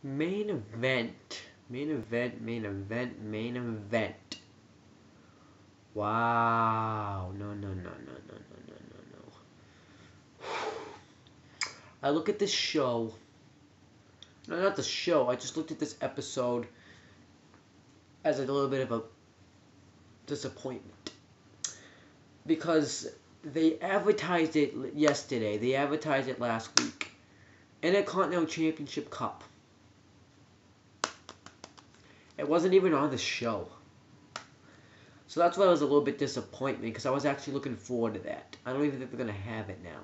Main event. Main event, main event, main event. Wow. No, no, no, no, no, no, no, no, no. I look at this show. No, not the show. I just looked at this episode as a little bit of a disappointment. Because they advertised it yesterday. They advertised it last week. Intercontinental Championship Cup. It wasn't even on the show. So that's why I was a little bit disappointed, because I was actually looking forward to that. I don't even think they're going to have it now.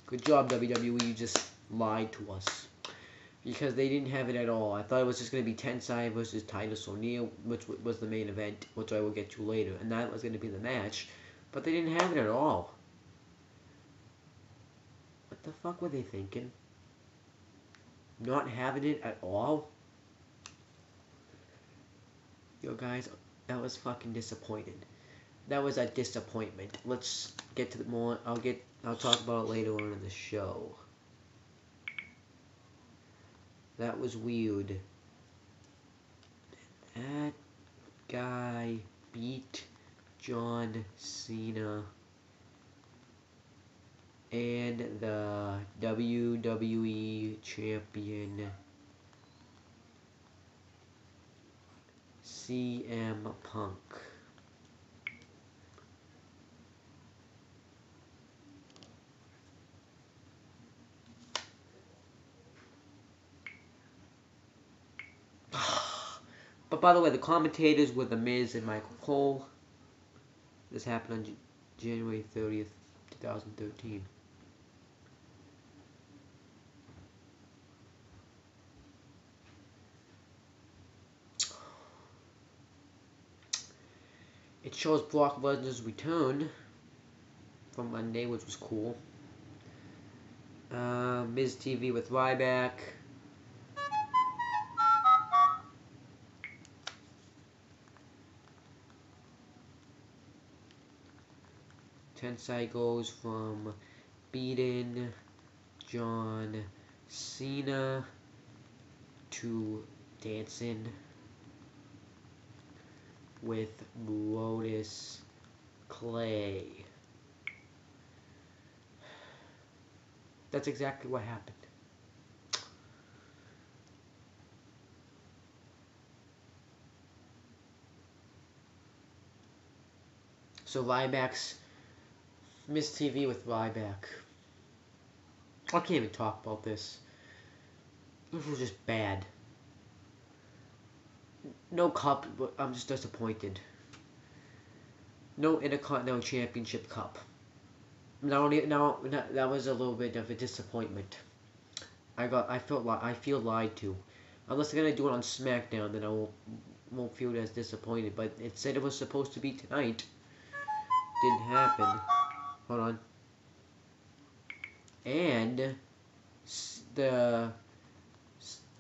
Good job, WWE. You just lied to us. Because they didn't have it at all. I thought it was just going to be Tensai versus Titus O'Neil, which was the main event, which I will get to later. And that was going to be the match. But they didn't have it at all. What the fuck were they thinking? Not having it at all? Yo, guys, that was fucking disappointing. That was a disappointment. Let's get to the more. I'll talk about it later on in the show. That was weird. That guy beat John Cena and the WWE champion CM Punk. But by the way, the commentators were The Miz and Michael Cole. This happened on January 30th, 2013. It shows Brock Lesnar's return from Monday, which was cool. Miz TV with Ryback. Tensai goes from beating John Cena to dancing with Brodus Clay. That's exactly what happened. So Ryback's Miz TV with Ryback. I can't even talk about this. This was just bad. No cup, but I'm just disappointed. No Intercontinental Championship Cup. That was a little bit of a disappointment. I feel lied to. Unless they're gonna do it on SmackDown, then I won't feel as disappointed. But it said it was supposed to be tonight. Didn't happen. Hold on. And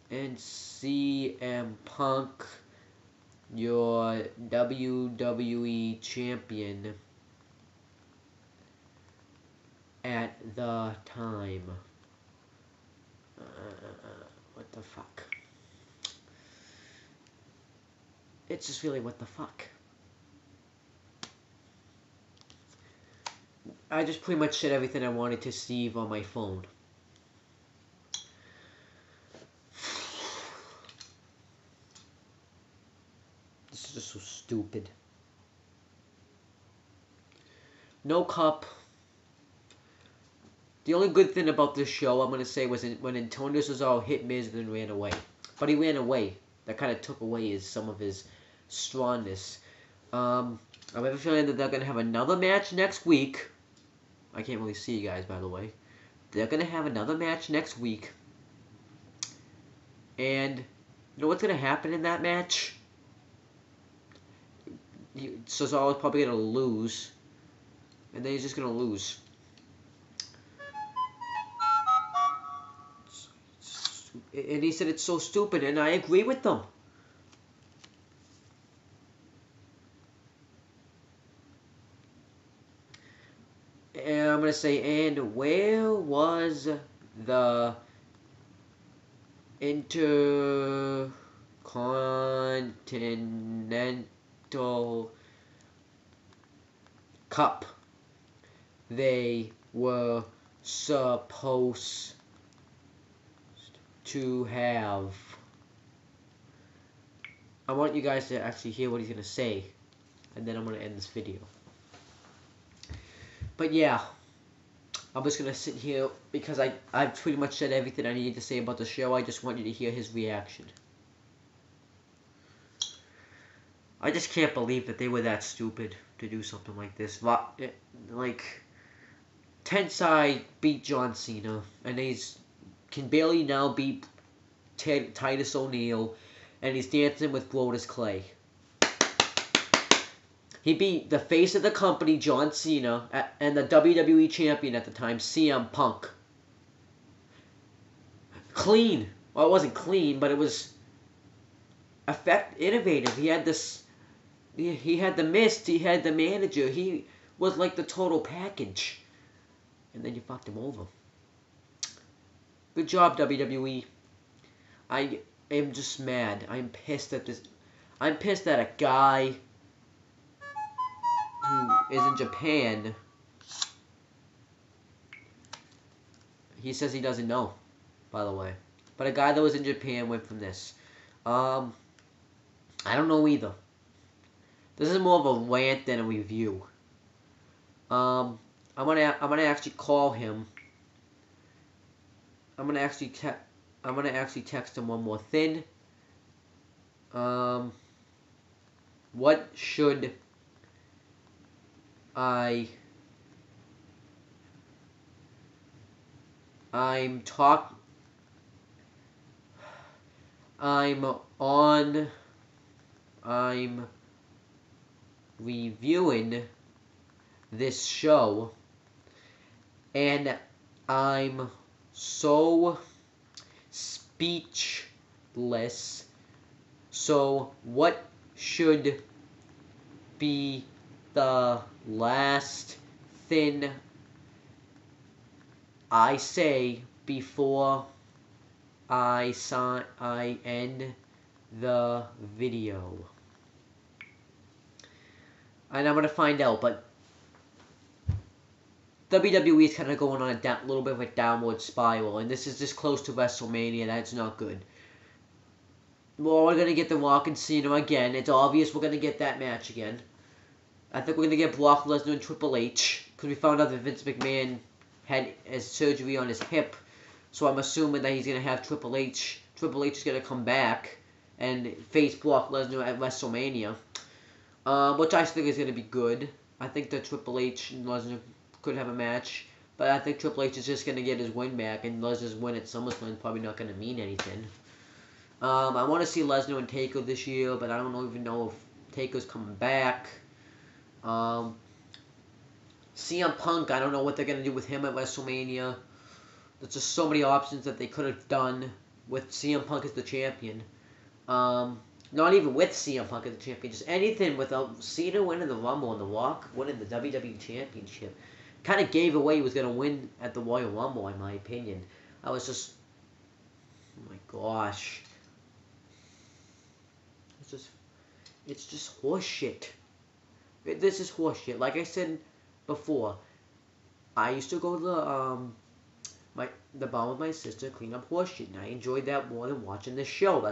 CM Punk, your WWE champion at the time. What the fuck? It's just really what the fuck. I just pretty much said everything I wanted to Steve on my phone. This is just so stupid. No cup. The only good thing about this show, I'm going to say, was when Antonio Cesaro hit Miz and then ran away. But he ran away. That kind of took away some of his strongness. I have a feeling that they're going to have another match next week. I can't really see you guys, by the way. They're going to have another match next week. And you know what's going to happen in that match? Cesaro's probably going to lose. And then he's just going to lose. And he said it's so stupid, and I agree with them. And I'm going to say, and where was the Intercontinental Cup they were supposed to have. I want you guys to actually hear what he's going to say, and then I'm going to end this video. But yeah, I'm just going to sit here because I've pretty much said everything I needed to say about the show. I just want you to hear his reaction. I just can't believe that they were that stupid to do something like this. Like, Tensai beat John Cena, and he's can barely now beat Titus O'Neil, and he's dancing with Brodus Clay. He beat the face of the company, John Cena, and the WWE champion at the time, CM Punk. Clean. Well, it wasn't clean, but it was innovative. He had this. He had the Mist. He had the manager. He was like the total package. And then you fucked him over. Good job, WWE. I am just mad. I'm pissed at this. I'm pissed at a guy who is in Japan. He says he doesn't know, by the way. But a guy that was in Japan went from this. I don't know either. This is more of a rant than a review. I'm gonna actually call him. I'm gonna actually text him one more thing. What should I'm reviewing this show, and I'm so speechless. So what should be the last thing I say before I end the video? And I'm going to find out, but WWE is kind of going on a little bit of a downward spiral, and this is this close to WrestleMania. That's not good. Well, we're going to get The Rock and Cena again. It's obvious we're going to get that match again. I think we're going to get Brock Lesnar and Triple H, because we found out that Vince McMahon had his surgery on his hip, so I'm assuming that he's going to have Triple H. Triple H is going to come back and face Brock Lesnar at WrestleMania, which I think is going to be good. I think that Triple H and Lesnar could have a match, but I think Triple H is just going to get his win back, and Lesnar's win at SummerSlam is probably not going to mean anything. I want to see Lesnar and Taker this year, but I don't even know if Taker's coming back. CM Punk, I don't know what they're going to do with him at WrestleMania. There's just so many options that they could have done with CM Punk as the champion. Not even with CM Punk as the champion, just anything without Cena winning the Rumble and The Rock winning the WWE Championship. Kind of gave away he was going to win at the Royal Rumble, in my opinion. I was just, oh my gosh. It's just horseshit. This is horseshit. Like I said before, I used to go to the bar with my sister, clean up horseshit, and I enjoyed that more than watching this show.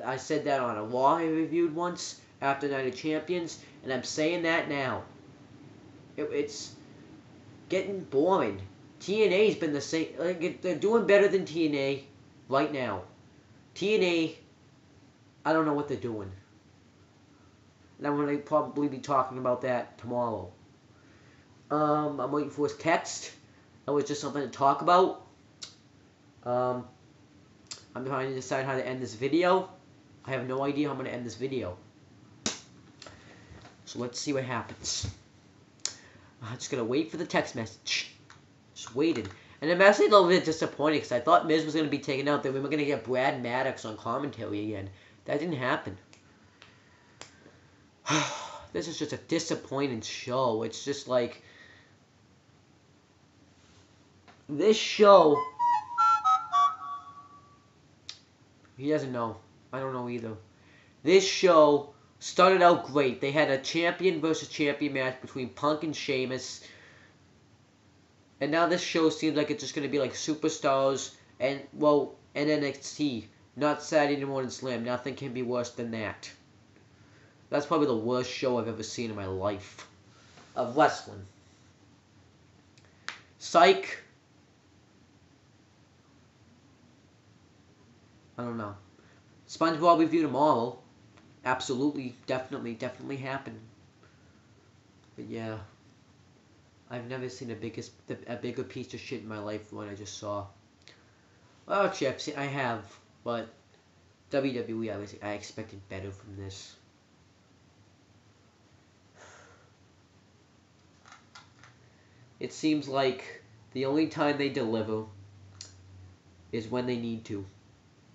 I said that on a Raw I reviewed once after Night of Champions, and I'm saying that now. It's getting boring. TNA's been the same. Like, they're doing better than TNA right now. TNA, I don't know what they're doing. And I'm going to probably be talking about that tomorrow. I'm waiting for his text. That was just something to talk about. I'm trying to decide how to end this video. I have no idea how I'm going to end this video. So let's see what happens. I'm just going to wait for the text message. Just waiting. And I'm actually a little bit disappointed because I thought Miz was going to be taken out. Then we were going to get Brad Maddox on commentary again. That didn't happen. This is just a disappointing show. It's just like, this show He doesn't know. I don't know either. This show started out great. They had a champion versus champion match between Punk and Sheamus. And now this show seems like it's just going to be like Superstars and, well, and NXT. Not Saturday Morning Slam. Nothing can be worse than that. That's probably the worst show I've ever seen in my life. Of wrestling. Psych. I don't know. SpongeBob review tomorrow. Absolutely, definitely happened. But yeah. I've never seen a bigger piece of shit in my life than what I just saw. Well, actually, I have, but WWE, I expected better from this. It seems like the only time they deliver is when they need to.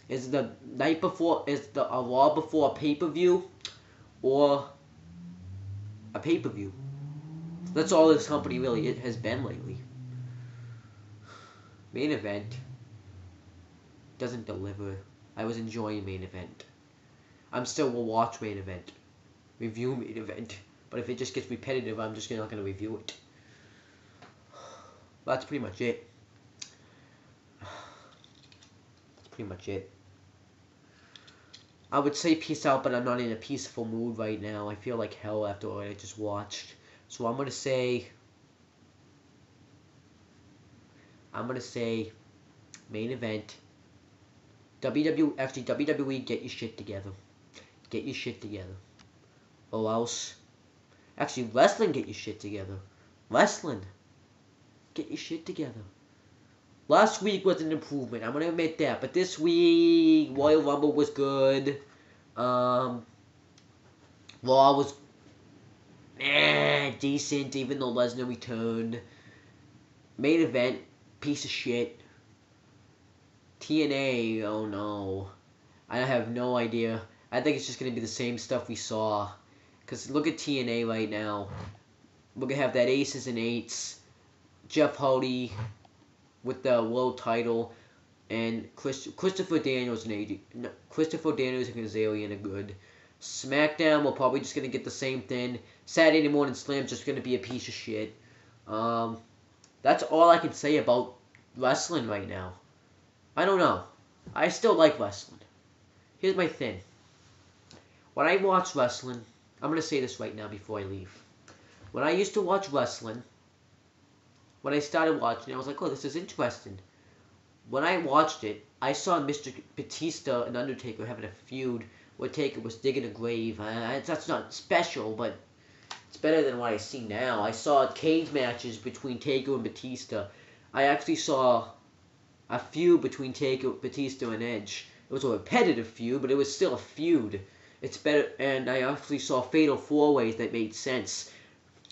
Is the night before, a Raw before a pay-per-view, or a pay-per-view. That's all this company really has been lately. Main Event doesn't deliver. I was enjoying Main Event. I'm still will watch Main Event, review Main Event, but if it just gets repetitive, I'm just not going to review it. That's pretty much it. That's pretty much it. I would say peace out, but I'm not in a peaceful mood right now. I feel like hell after what I just watched. So I'm going to say Main Event. WWE, get your shit together. Get your shit together. Or else, actually, wrestling, get your shit together. Wrestling, get your shit together. Last week was an improvement, I'm going to admit that. But this week, Royal Rumble was good. Raw was decent, even though Lesnar returned. Main Event, piece of shit. TNA, oh no. I have no idea. I think it's just going to be the same stuff we saw. Because look at TNA right now. We're going to have that Aces and Eights. Jeff Hardy with the world title. And Christopher Daniels and Kazarian are good. SmackDown, we're probably just going to get the same thing. Saturday Morning Slam's just going to be a piece of shit. That's all I can say about wrestling right now. I don't know. I still like wrestling. Here's my thing. When I watch wrestling, I'm going to say this right now before I leave. When I used to watch wrestling, when I started watching it, I was like, oh, this is interesting. When I watched it, I saw Mr. Batista and Undertaker having a feud where Taker was digging a grave. That's not special, but it's better than what I see now. I saw cage matches between Taker and Batista. I actually saw a feud between Taker, Batista, and Edge. It was a repetitive feud, but it was still a feud. It's better, and I actually saw Fatal 4-Ways that made sense.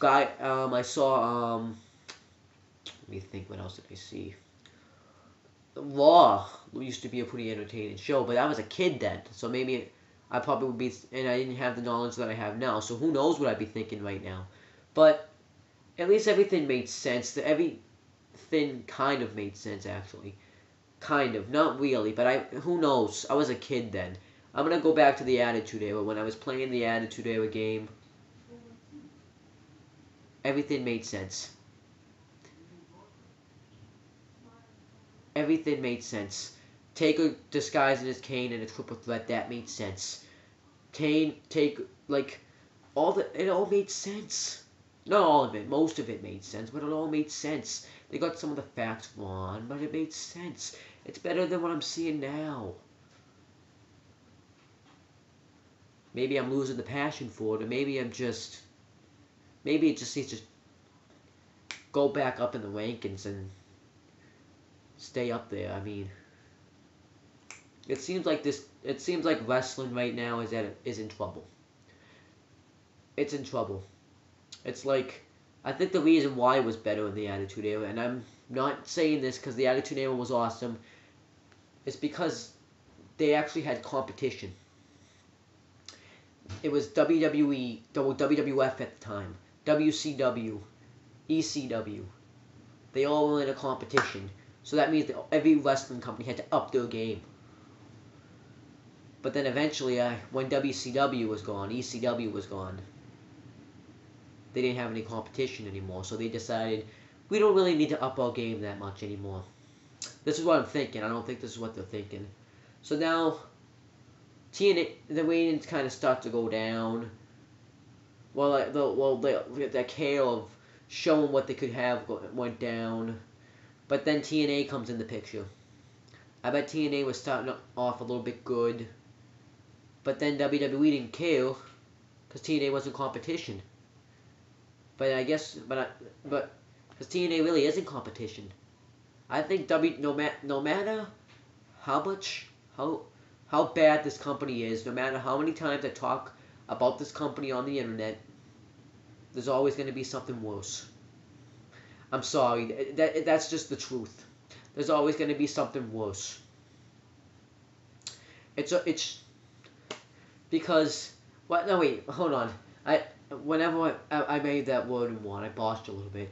I saw, let me think, what else did I see? Raw used to be a pretty entertaining show, but I was a kid then, so maybe I probably would be, and I didn't have the knowledge that I have now, so who knows what I'd be thinking right now. But at least everything made sense. Everything kind of made sense, actually. Kind of, not really, but who knows? I was a kid then. I'm going to go back to the Attitude Era. When I was playing the Attitude Era game, everything made sense. Everything made sense. Taker disguising as Kane in a triple threat, that made sense. Taker, like, it all made sense. Not all of it, most of it made sense, but it all made sense. They got some of the facts wrong, but it made sense. It's better than what I'm seeing now. Maybe I'm losing the passion for it, or maybe it just needs to go back up in the rankings and stay up there. I mean, it seems like wrestling right now is in trouble. It's in trouble. It's like, I think the reason why it was better in the Attitude Era, and I'm not saying this because the Attitude Era was awesome, is because they actually had competition. It was WWE, WWF at the time, WCW, ECW. They all were in a competition. So that means that every wrestling company had to up their game. But then eventually, when WCW was gone, ECW was gone, they didn't have any competition anymore. So they decided, we don't really need to up our game that much anymore. This is what I'm thinking. I don't think this is what they're thinking. So now, TNA, the ratings kind of start to go down. Well, the scale of showing what they could have went down. But then TNA comes in the picture. I bet TNA was starting off a little bit good. But then WWE didn't care because TNA wasn't competition. But I guess, but because TNA really isn't competition. I think no matter how bad this company is, no matter how many times I talk about this company on the internet, there's always going to be something worse. I'm sorry, that's just the truth. There's always going to be something worse. It's because what? No, wait, hold on. Whenever I made that word in one, I botched a little bit.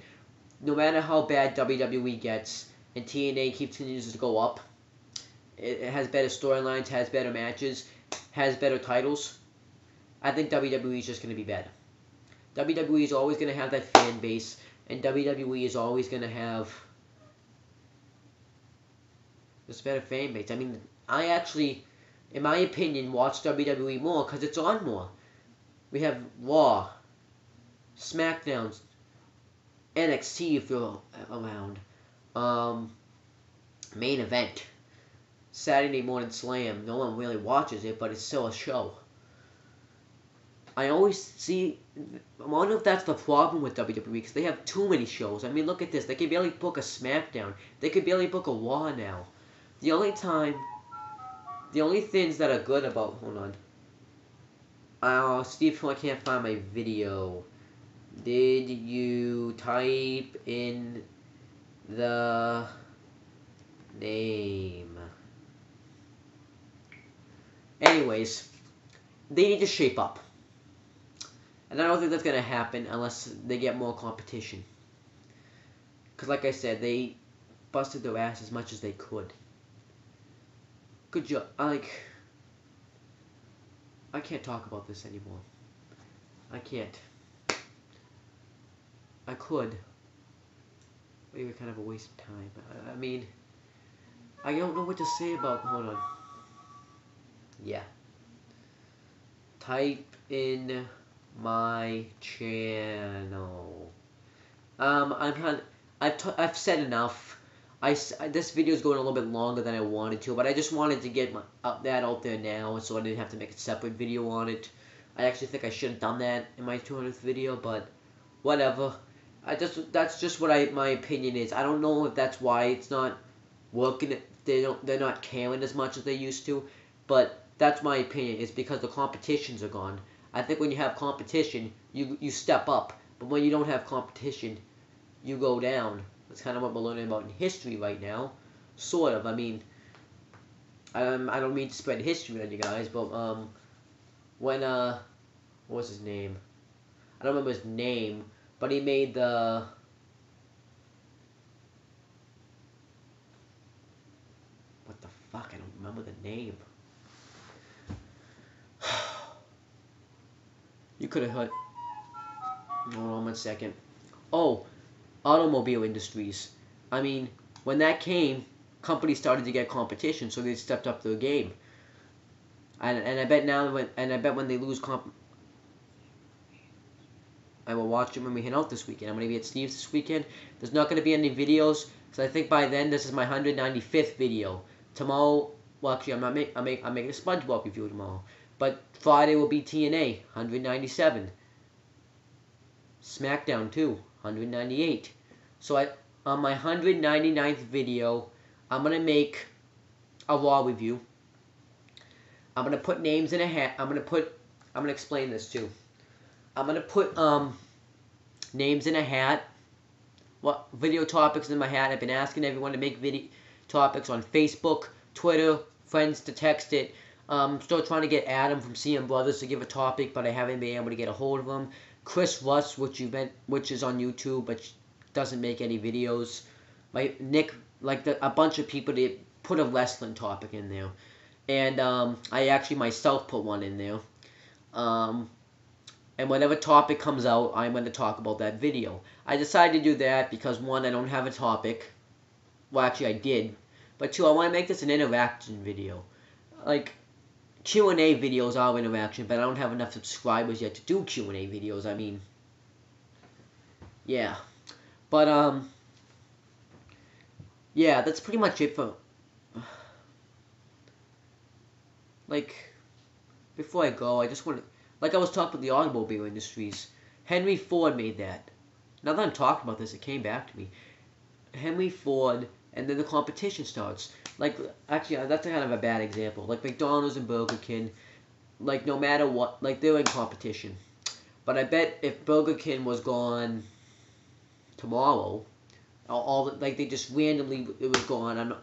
No matter how bad WWE gets and TNA continues to go up, it has better storylines, has better matches, has better titles. I think WWE is just going to be better. WWE is always going to have that fan base, and WWE is always going to have this better fan base. I mean, I actually, in my opinion, watch WWE more because it's on more. We have Raw, SmackDown, NXT if you're around, Main Event, Saturday Morning Slam. No one really watches it, but it's still a show. I always see, I wonder if that's the problem with WWE, because they have too many shows. I mean, look at this. They can barely book a SmackDown. They could barely book a Raw now. The only things that are good about, hold on. Steve, I can't find my video. Did you type in the name? Anyways, they need to shape up. And I don't think that's going to happen unless they get more competition. Because like I said, they busted their ass as much as they could. Good job. I can't talk about this anymore. I can't. I could. But it would kind of a waste of time. I mean, I don't know what to say about, hold on. Yeah. Type in my channel. I've said enough. This video is going a little bit longer than I wanted to, but I just wanted to get that out there now, so I didn't have to make a separate video on it. I actually think I should have done that in my 200th video, but whatever. That's just what my opinion is. I don't know if that's why it's not working. They're not caring as much as they used to, but that's my opinion. It's because the competitions are gone. I think when you have competition, you step up, but when you don't have competition, you go down. That's kind of what we're learning about in history right now, sort of. I mean, I don't mean to spread history on you guys, but when what was his name? I don't remember his name, but he made the what the fuck? I don't remember the name. You could have heard. Hold on 1 second. Oh, automobile industries. I mean, when that came, companies started to get competition, so they stepped up their game. And I bet now when they lose I will watch it when we hang out this weekend. I'm gonna be at Steve's this weekend. There's not gonna be any videos, because I think by then this is my 195th video. Tomorrow, well actually I'm making a SpongeBob review tomorrow. But Friday will be TNA, 197. SmackDown too, 198. So on my 199th video, I'm gonna make a Raw review. I'm gonna put names in a hat. I'm gonna explain this too. I'm gonna put names in a hat. What video topics in my hat? I've been asking everyone to make video topics on Facebook, Twitter, friends to text it. Still trying to get Adam from CM Brothers to give a topic, but I haven't been able to get a hold of him. Chris Russ, which is on YouTube, but doesn't make any videos. Nick, a bunch of people to put a wrestling topic in there, and I actually myself put one in there. Um, and whatever topic comes out, I'm going to talk about that video. I decided to do that because, one, I don't have a topic. Well, actually, I did. But two, I want to make this an interaction video. Like, Q&A videos are interaction, but I don't have enough subscribers yet to do Q&A videos. I mean, yeah. But, yeah, that's pretty much it for, like, before I go, I just want to, like I was talking about the automobile industries, Henry Ford made that. Now that I'm talking about this, it came back to me. Henry Ford, and then the competition starts. Like, actually, that's kind of a bad example. Like, McDonald's and Burger King, like, no matter what, like, they're in competition. But I bet if Burger King was gone tomorrow, like, they just randomly, it was gone.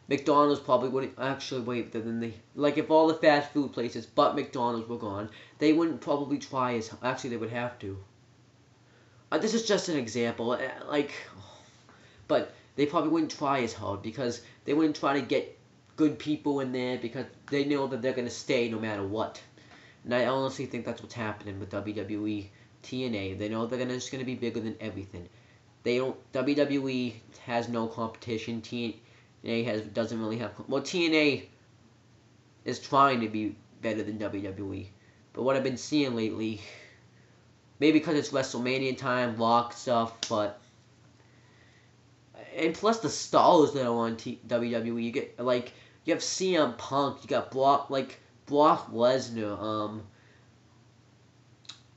McDonald's probably wouldn't actually wait. Then they, like, if all the fast food places but McDonald's were gone, they wouldn't probably try as, actually, they would have to. This is just an example, like, but they probably wouldn't try as hard because they wouldn't try to get good people in there because they know that they're going to stay no matter what. And I honestly think that's what's happening with WWE, TNA. They know they're just going to be bigger than everything. They don't. WWE has no competition. TNA doesn't really have. Well, TNA is trying to be better than WWE, but what I've been seeing lately, maybe because it's WrestleMania time, Rock stuff, but. And plus the stars that are on WWE, you get like you have CM Punk, you got Brock Lesnar,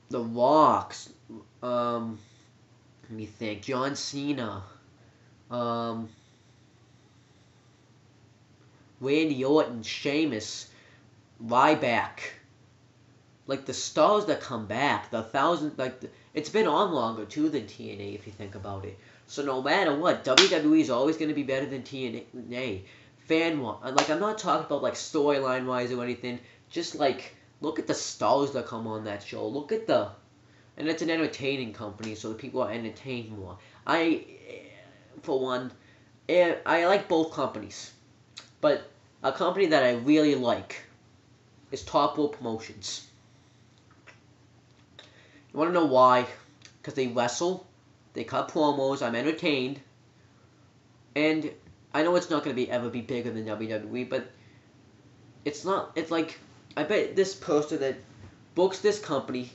The Rocks, let me think, John Cena, Randy Orton, Sheamus, Ryback. Like the stars that come back, it's been on longer too than TNA if you think about it. So no matter what, WWE is always going to be better than TNA. Like I'm not talking about like storyline wise or anything. Just like look at the stars that come on that show. And it's an entertaining company, so the people are entertained more. For one, I like both companies, but a company that I really like is Top Rope Promotions. You want to know why? Because they wrestle, they cut promos, I'm entertained, and I know it's not going to ever be bigger than WWE, but it's not, it's like, I bet this person that books this company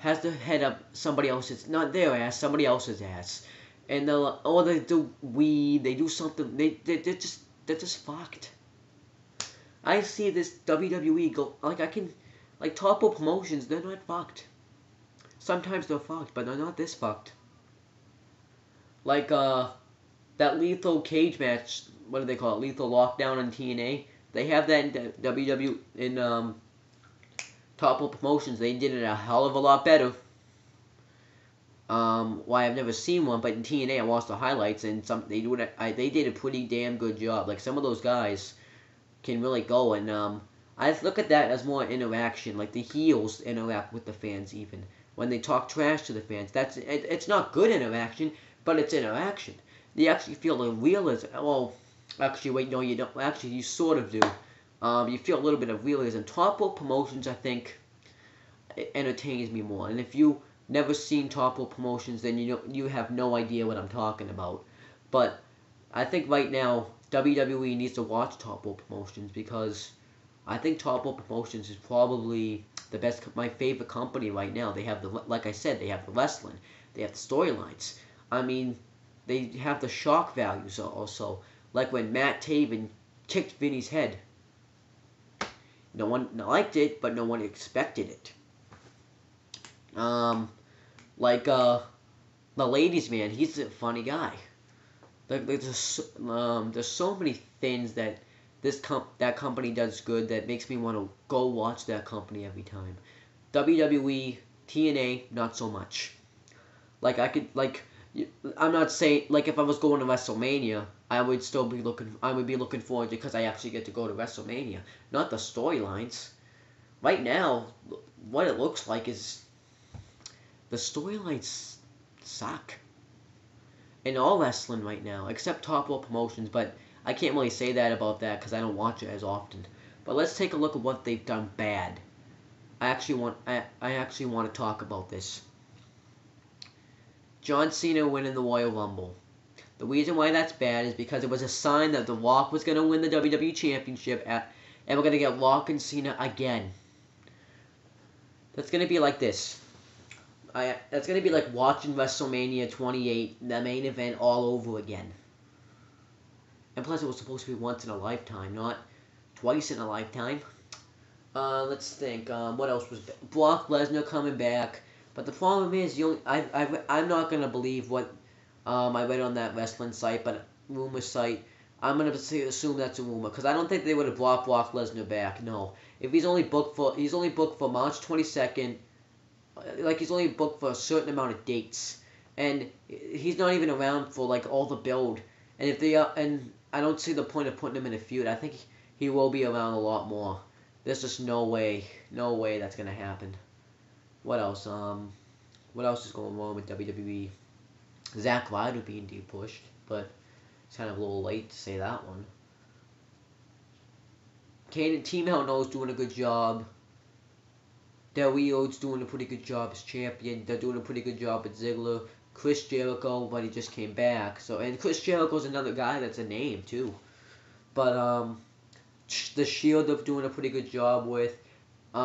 has to head up somebody else's, not their ass, somebody else's ass. And they do weed, they do something, they're just fucked. I see this WWE go, like Top Rope Promotions, they're not fucked. Sometimes they're fucked, but they're not this fucked. Like, that lethal cage match, what do they call it? Lethal Lockdown on TNA. They have that in WWE, in, Top Rope Promotions. They did it a hell of a lot better. Why I've never seen one, but in TNA I watched the highlights, and they did a pretty damn good job. Like, some of those guys can really go, and, I look at that as more interaction, like the heels interact with the fans even. When they talk trash to the fans, it's not good interaction, but it's interaction. You actually feel the realism. Well, actually, wait, no, you don't. Actually, you sort of do. You feel a little bit of realism. Top Rope Promotions, I think, it entertains me more. And if you never seen Top Rope Promotions, then you have no idea what I'm talking about. But I think right now WWE needs to watch Top Rope Promotions because I think Top Rope Promotions is probably my favorite company right now. They have like I said, they have the wrestling, they have the storylines. I mean, they have the shock values also. Like when Matt Taven kicked Vinny's head. No one liked it, but no one expected it. Like the ladies' man, he's a funny guy. There's so many things that that company does good that makes me want to go watch that company every time. WWE, TNA, not so much. Like I'm not saying like if I was going to WrestleMania, I would be looking forward because I actually get to go to WrestleMania, not the storylines. Right now, what it looks like is the storylines suck in all wrestling right now, except Top Rope Promotions. But I can't really say that about that because I don't watch it as often. But let's take a look at what they've done bad. I actually want to talk about this. John Cena winning the Royal Rumble. The reason why that's bad is because it was a sign that The Rock was going to win the WWE Championship and we're going to get Rock and Cena again. That's going to be like this. That's going to be like watching WrestleMania 28, the main event, all over again. And plus, it was supposed to be once in a lifetime, not twice in a lifetime. Let's think. What else was Brock Lesnar coming back? But the problem is, I'm not gonna believe what I read on that wrestling site, but rumor site. I'm gonna assume that's a rumor because I don't think they would have brought Brock Lesnar back. No, if he's only booked for March 22nd. Like he's only booked for a certain amount of dates, and he's not even around for like all the build. And if they and I don't see the point of putting him in a feud. I think he will be around a lot more. There's just no way that's gonna happen. What else? What else is going on with WWE? Zack Ryder being de-pushed, but it's kind of a little late to say that one. Team Hell No's doing a good job. Del Rio's doing a pretty good job as champion. They're doing a pretty good job at Ziggler. Chris Jericho, but he just came back. And Chris Jericho's another guy that's a name too. But the Shield are doing a pretty good job with. They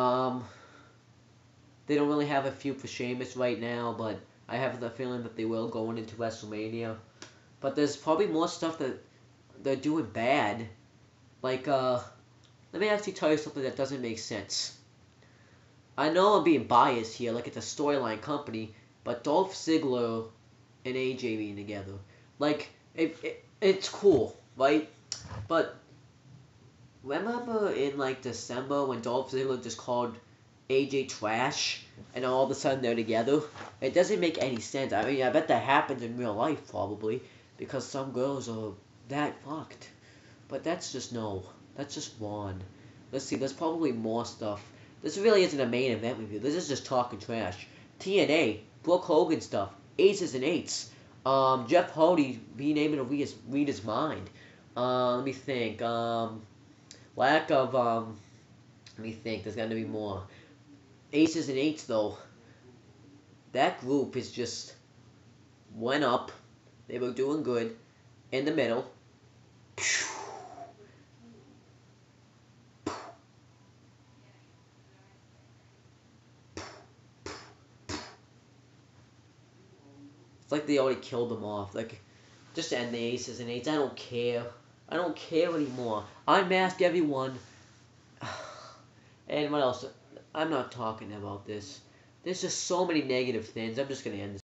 don't really have a feud for Sheamus right now, but I have the feeling that they will going into WrestleMania. But there's probably more stuff that they're doing bad. Like, let me actually tell you something that doesn't make sense. I know I'm being biased here, like it's a storyline company, but Dolph Ziggler and AJ being together, like it's cool, right? But remember in like December when Dolph Ziggler just called AJ trash, and all of a sudden they're together? It doesn't make any sense. I mean, I bet that happens in real life probably, because some girls are that fucked. But that's just one. Let's see, there's probably more stuff. This really isn't a main event review. This is just talking trash. TNA, Brooke Hogan stuff, Aces and Eights. Jeff Hardy being able to read his mind. Let me think. Lack of let me think. There's got to be more. Aces and Eights though. That group is just went up. They were doing good in the middle. It's like they already killed them off. Like, just end the Aces and Eights. I don't care. I don't care anymore. Unmask everyone. And what else? I'm not talking about this. There's just so many negative things. I'm just going to end this.